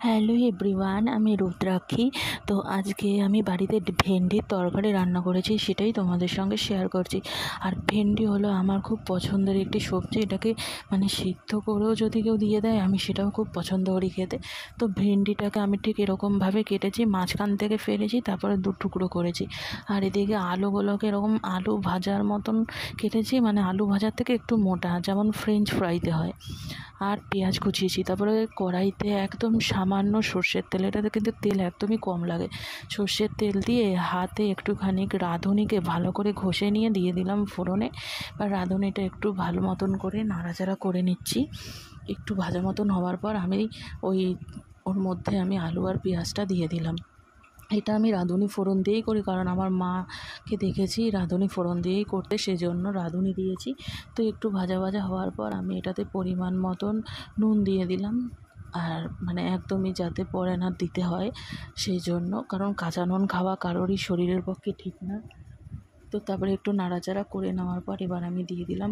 Hello everyone, আমি রুদ্রাক্ষী। তো আজকে আমি বাড়িতে ভেন্ডির তরকারি রান্না করেছি, সেটাই তোমাদের সঙ্গে শেয়ার করছি। আর ভেন্ডি হলো আমার খুব পছন্দের একটি সবজি। এটাকে সিদ্ধ করেও যদি কেউ দিয়ে দেয়, আমি সেটাও খুব পছন্দ করি খেতে। তো ভেন্ডিটাকে আমি ঠিক এরকমভাবে কেটেছি, মাঝখান থেকে ফেলেছি, তারপরে দু টুকরো করেছি। আর এদিকে আলুগুলোকে এরকম আলু ভাজার মতন কেটেছি, আলু ভাজার থেকে একটু মোটা, যেমন ফ্রেঞ্চ ফ্রাইতে হয়। আর পেঁয়াজ কুচিয়েছি। তারপরে কড়াইতে একদম সামান্য সর্ষের তেল, এটাতে কিন্তু তেল একদমই কম লাগে, সর্ষের তেল দিয়ে হাতে একটুখানি রাঁধুনিকে ভালো করে ঘষে নিয়ে দিয়ে দিলাম ফোড়নে। বা রাঁধুনিটা একটু ভালো মতন করে নাড়াচাড়া করে নিচ্ছি। একটু ভাজা মতন হওয়ার পর আমি ওর মধ্যে আমি আলু আর পেঁয়াজটা দিয়ে দিলাম। এটা আমি রাঁধুনি ফোড়ন দিয়েই করি, কারণ আমার মাকে দেখেছি রাঁধুনি ফোড়ন দিয়েই করতে, সেজন্য রাঁধুনি দিয়েছি। তো একটু ভাজা ভাজা হওয়ার পর আমি এটাতে পরিমাণ মতন নুন দিয়ে দিলাম। আর একদমই যাতে পরে না দিতে হয় সেই জন্য, কারণ কাঁচা নুন খাওয়া কারোরই শরীরের পক্ষে ঠিক না। তো তারপরে একটু নাড়াচাড়া করে নেওয়ার পর এবার আমি দিয়ে দিলাম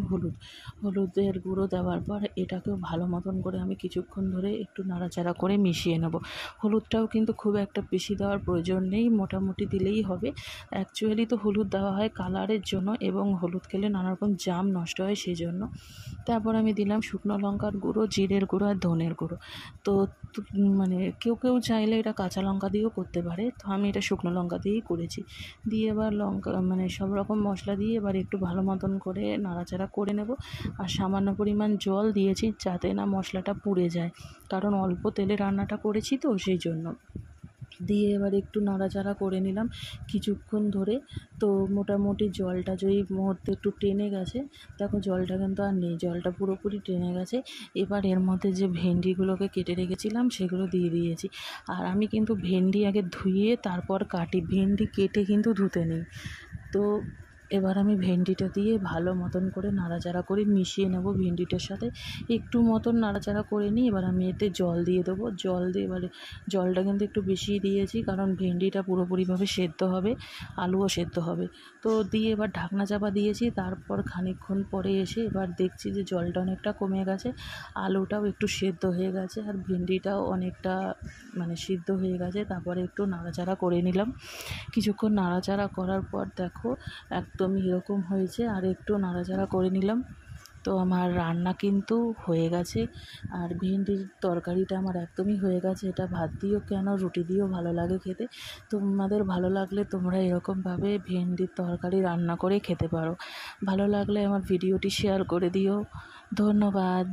হলুদের গুঁড়ো দেওয়ার পর এটাকেও ভালো মতন করে আমি কিছুক্ষণ ধরে একটু নাড়াচাড়া করে মিশিয়ে নেব। হলুদটাও কিন্তু খুব একটা বেশি দেওয়ার প্রয়োজন নেই, মোটামুটি দিলেই হবে। অ্যাকচুয়ালি তো হলুদ দেওয়া হয় কালারের জন্য, এবং হলুদ খেলে নানা রকম জাম নষ্ট হয় সেই জন্য। তারপর আমি দিলাম শুকনো লঙ্কার গুঁড়ো, জিরের গুঁড়ো আর ধনের গুঁড়ো। তো কেউ কেউ চাইলে এটা কাঁচা লঙ্কা দিয়েও করতে পারে, তো আমি এটা শুকনো লঙ্কা দিয়েই করেছি। দিয়ে এবার লঙ্কা সব রকম মশলা দিয়ে এবার একটু ভালো মতন করে নাড়াচাড়া করে নেব। আর সামান্য পরিমাণ জল দিয়েছি, যাতে না মশলাটা পুড়ে যায়, কারণ অল্প তেলে রান্নাটা করেছি তো সেই জন্য। দিয়ে এবার একটু নাড়াচাড়া করে নিলাম কিছুক্ষণ ধরে। তো মোটামুটি জলটা যেই মুহূর্তে একটু টেনে গেছে, দেখো জলটা কিন্তু আর নেই, জলটা পুরোপুরি টেনে গেছে। এবার এর মধ্যে যে ভেন্ডিগুলোকে কেটে রেখেছিলাম সেগুলো দিয়ে দিয়েছি। আর আমি কিন্তু ভেন্ডি আগে ধুয়ে তারপর কাটি, ভেন্ডি কেটে কিন্তু ধুতে নেই। তো এবার আমি ভেন্ডিটা দিয়ে ভালো মতন করে নাড়াচাড়া করে মিশিয়ে নেব ভেন্ডিটার সাথে। একটু মতন নাড়াচাড়া করে নিই, এবার আমি এতে জল দিয়ে দেবো। জল দিয়ে এবারে জলটা কিন্তু একটু বেশি দিয়েছি, কারণ ভেন্ডিটা পুরোপুরিভাবে সেদ্ধ হবে, আলুও সেদ্ধ হবে। তো দিয়ে এবার ঢাকনা চাপা দিয়েছি। তারপর খানিকক্ষণ পরে এসে এবার দেখছি যে জলটা অনেকটা কমে গেছে, আলুটাও একটু সেদ্ধ হয়ে গেছে, আর ভেন্ডিটাও অনেকটা সিদ্ধ হয়ে গেছে। তারপরে একটু নাড়াচাড়া করে নিলাম। কিছুক্ষণ নাড়াচাড়া করার পর দেখো একদমই এরকম হয়েছে, আর একটু নাড়াচাড়া করে নিলাম। তো আমার রান্না কিন্তু হয়ে গেছে, আর ভেন্ডির তরকারিটা আমার একদমই হয়ে গেছে। এটা ভাত দিয়েও কেন, রুটি দিয়েও ভালো লাগে খেতে। তোমাদের ভালো লাগলে তোমরা এরকমভাবে ভেন্ডির তরকারি রান্না করে খেতে পারো। ভালো লাগলে আমার ভিডিওটি শেয়ার করে দিও। ধন্যবাদ।